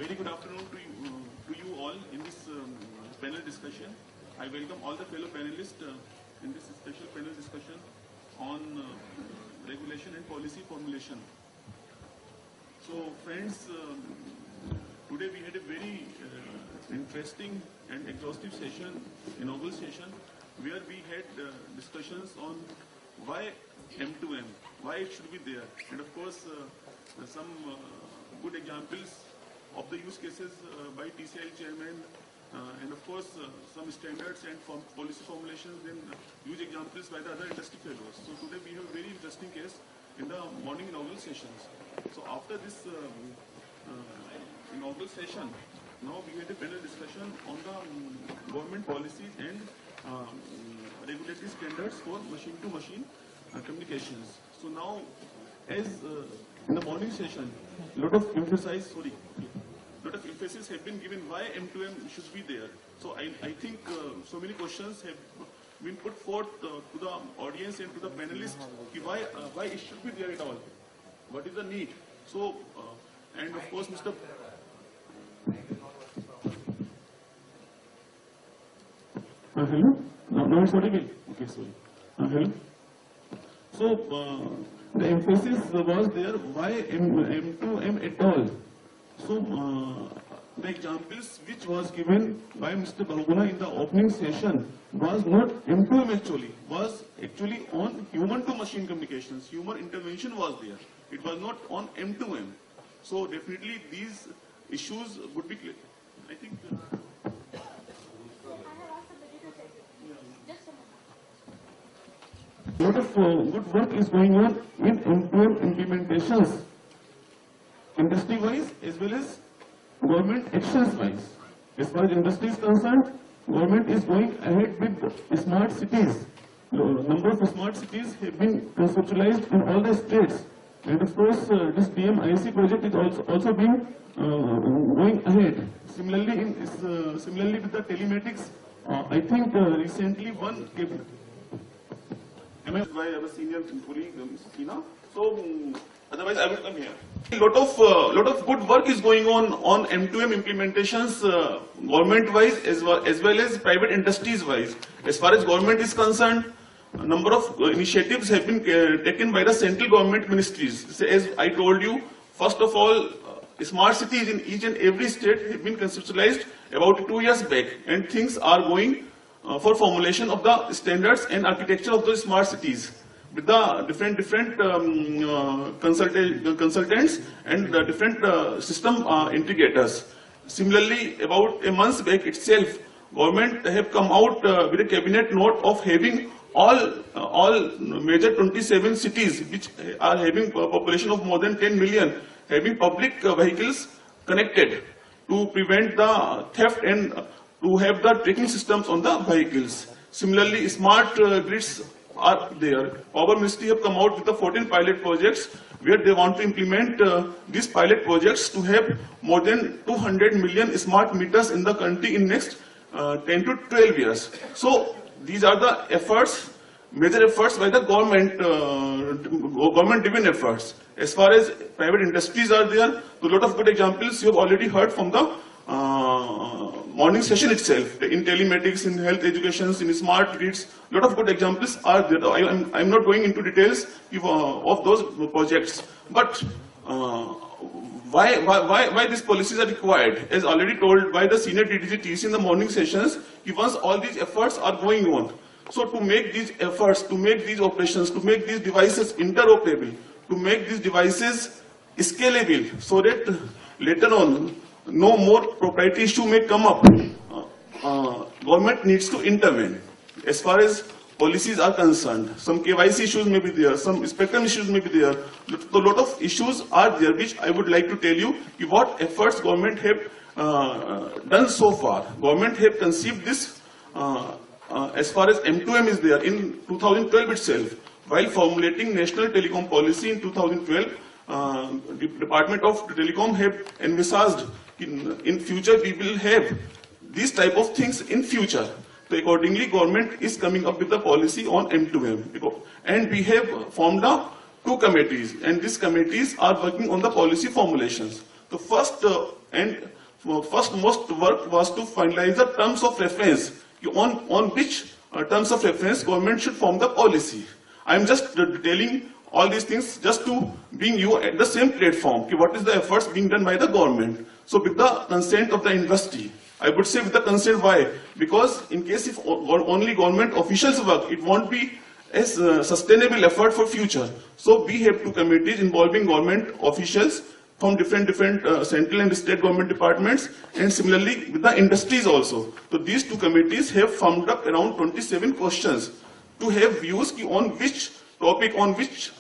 Very good afternoon to you all in this panel discussion. I welcome all the fellow panelists in this special panel discussion on regulation and policy formulation. So friends, today we had a very interesting and exhaustive session, inaugural session, where we had discussions on why M2M, why it should be there, and of course some good examples of the use cases by TCI chairman, and of course some standards and policy formulations, then huge examples by the other industry fellows. So today we have a very interesting case in the morning inaugural sessions. So after this inaugural session, now we had a panel discussion on the government policies and regulatory standards for machine-to-machine communications. So now, as in the morning session, lot of emphasis have been given why M2M should be there. So I think so many questions have been put forth to the audience and to the panelists, why it should be there at all, what is the need. So and of course Mr. Hello? No, it's audible. Okay, sorry. Hello? So the emphasis was there, why M2M at all. So the examples which was given by Mr. Bahuguna in the opening session was not M2M actually, was actually on human-to-machine communications. Human intervention was there. It was not on M2M. So definitely these issues would be clear. I think. A lot of good work is going on in M2M implementations, industry-wise as well as government actions-wise. As far as industry is concerned, government is going ahead with smart cities. Number of smart cities have been conceptualized in all the states. And of course, this PM-IC project is also being going ahead. Similarly, with the telematics, I think recently one came by our senior colleague, Mr. Sina. So otherwise, I will come here. A lot of good work is going on M2M implementations, government-wise as well as private industries-wise. As far as government is concerned, a number of initiatives have been taken by the central government ministries. So as I told you, first of all, smart cities in each and every state have been conceptualized about 2 years back, and things are going for formulation of the standards and architecture of the smart cities with the different consultants and the different system integrators. Similarly, about a month back itself, government have come out with a cabinet note of having all major 27 cities which are having a population of more than 10 million having public vehicles connected to prevent the theft and to have the tracking systems on the vehicles. Similarly, smart grids are there. Power Ministry have come out with the 14 pilot projects where they want to implement these pilot projects to have more than 200 million smart meters in the country in next 10 to 12 years. So these are the efforts, major efforts by the government-driven efforts. As far as private industries are there, a lot of good examples you have already heard from the morning session itself. In telematics, in health education, in smart grids, a lot of good examples are there. I'm not going into details of those projects, but why these policies are required? As already told by the senior DDG in the morning sessions, once all these efforts are going on. So to make these efforts, to make these operations, to make these devices interoperable, to make these devices scalable, so that later on no more proprietary issue may come up, government needs to intervene. As far as policies are concerned, some KYC issues may be there, some spectrum issues may be there. A lot of issues are there, which I would like to tell you what efforts government have done so far. Government have conceived this as far as M2M is there in 2012 itself. While formulating National Telecom Policy in 2012, the Department of Telecom have envisaged in future we will have these type of things in future. So accordingly, government is coming up with the policy on M2M. And we have formed 2 committees, and these committees are working on the policy formulations. The first first most work was to finalize the terms of reference on which terms of reference government should form the policy. I am just detailing all these things just to bring you at the same platform. What is the efforts being done by the government? So with the consent of the industry, I would say with the consent. Why? Because in case if only government officials work, it won't be a sustainable effort for future. So we have two committees involving government officials from different central and state government departments, and similarly with the industries also. So these two committees have formed up around 27 questions to have views on which topic, on which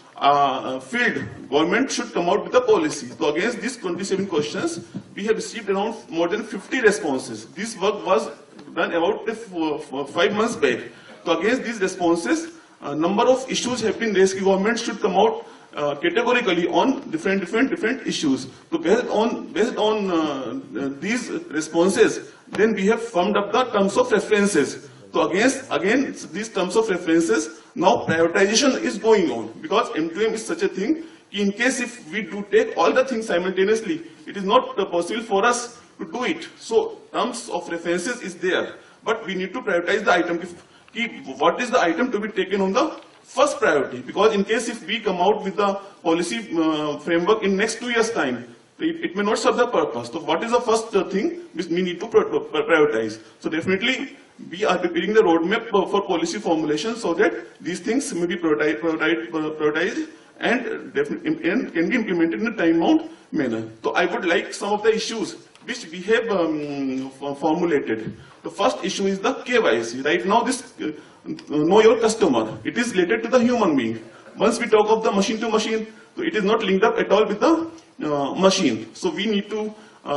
field government should come out with a policy. So against these 27 questions, we have received around more than 50 responses. This work was done about 5 months back. So against these responses, a number of issues have been raised. Government should come out categorically on different issues. So based on these responses, then we have formed up the terms of references. So again, these terms of references, now prioritization is going on, because M2M is such a thing. In case if we do take all the things simultaneously, it is not possible for us to do it. So terms of references is there, but we need to prioritize the item. What is the item to be taken on the first priority? Because in case if we come out with the policy framework in next 2 years' time, it may not serve the purpose. So what is the first thing which we need to prioritize? So definitely we are preparing the roadmap for policy formulation so that these things may be prioritized and can be implemented in a time-bound manner. So I would like some of the issues which we have formulated. The first issue is the KYC. Right now, this know your customer, it is related to the human being. Once we talk of the machine to machine, so it is not linked up at all with the machine. So we need to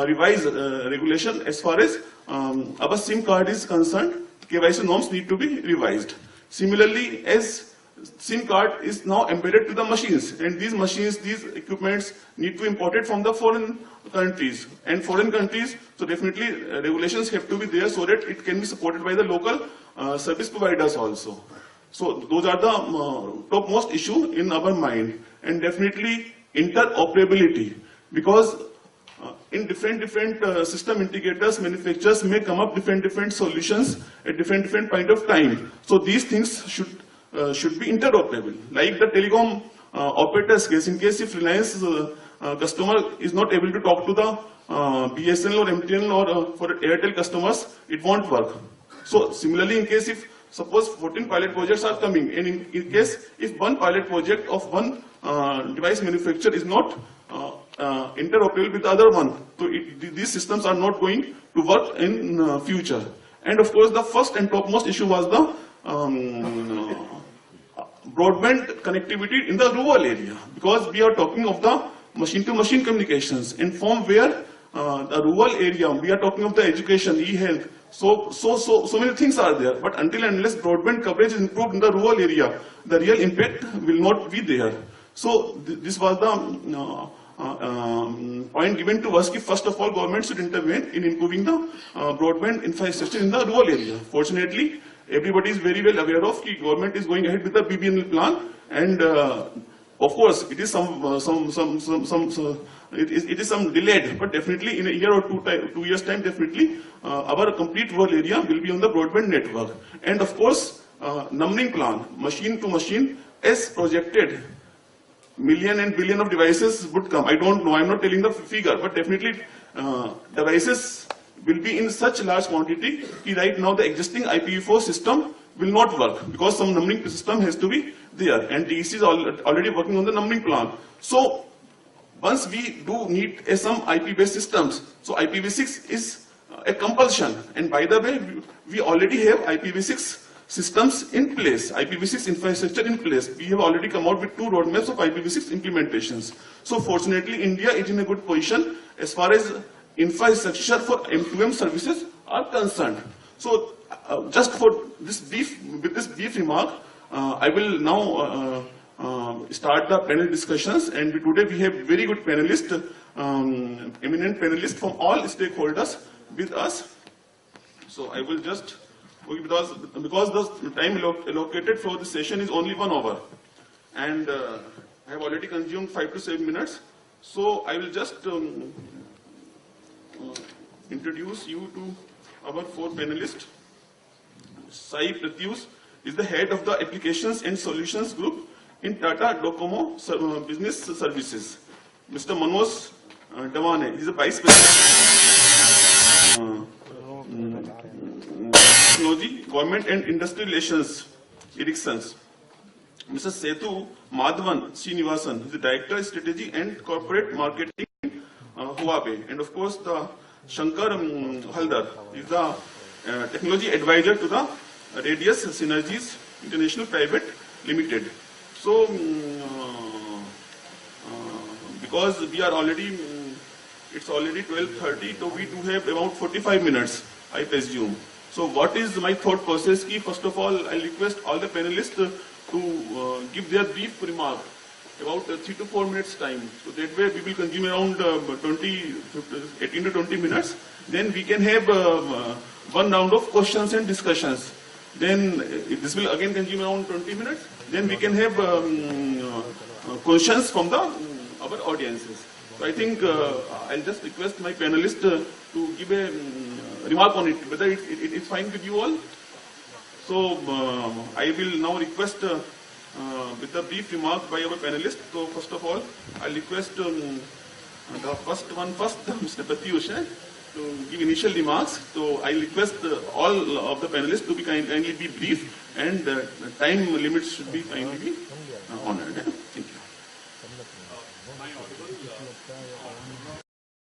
revise regulation as far as our SIM card is concerned. KYC norms need to be revised. Similarly, as SIM card is now embedded to the machines, and these machines, these equipments need to be imported from the foreign countries. And foreign countries, so definitely regulations have to be there so that it can be supported by the local service providers also. So those are the topmost issue in our mind. And definitely interoperability, because in different system integrators, manufacturers may come up different solutions at different point of time. So these things should be interoperable. Like the telecom operators case, in case if Reliance customer is not able to talk to the BSNL or MTNL or for Airtel customers, it won't work. So similarly, in case if suppose 14 pilot projects are coming, and in case if one pilot project of one device manufacturer is not interoperable with the other one, so these systems are not going to work in future. And of course, the first and topmost issue was the broadband connectivity in the rural area, because we are talking of the machine-to-machine communications, and from where the rural area, we are talking of the education, e-health. So many things are there, but until and unless broadband coverage is improved in the rural area, the real impact will not be there. So this was the point given to us. First of all, government should intervene in improving the broadband infrastructure in the rural area. Fortunately, everybody is very well aware of the government is going ahead with the BBNL plan, and of course, it is some delayed, but definitely in a year or 2 years time, definitely our complete rural area will be on the broadband network. And of course, numbering plan, machine to machine, as projected, million and billion of devices would come. I don't know, I'm not telling the figure, but definitely devices will be in such large quantity that right now the existing IPv4 system will not work, because some numbering system has to be there, and DEC is already working on the numbering plan. So once we do need some IP-based systems, so IPv6 is a compulsion. And by the way, we already have IPv6 systems in place, IPv6 infrastructure in place. We have already come out with 2 roadmaps of IPv6 implementations. So fortunately, India is in a good position as far as infrastructure for M2M services are concerned. So just for this brief remark, I will now start the panel discussions, and today we have very good panelists, eminent panelists from all stakeholders with us. So I will just, because the time allocated for the session is only 1 hour, and I have already consumed 5 to 7 minutes. So I will just introduce you to our four panelists. Sai Pratyush is the head of the Applications and Solutions Group in Tata Docomo Business Services. Mr. Manoj Dawane is the Vice President. Technology, Government and Industry Relations, Ericsson. Mr. Sethu Madhavan Srinivasan is the Director of Strategy and Corporate Marketing, Huawei. And of course, the Shankar Haldar is the Technology Advisor to the Radius Synergies International Private Limited. So, because we are already, it's already 12:30, so we do have about 45 minutes, I presume. So what is my thought process? First of all, I request all the panelists to give their brief remark about 3 to 4 minutes time. So that way we will consume around 18 to 20 minutes. Then we can have one round of questions and discussions. Then this will again consume around 20 minutes. Then we can have questions from the our audiences. So I think I'll just request my panelists to give a remark on it, whether it is fine with you all. So I will now request with a brief remark by our panelists. So first of all, I'll request the first, Mr. Pratyush, to give initial remarks. So I request all of the panelists to be kindly be brief, and time limits should be kindly be honored.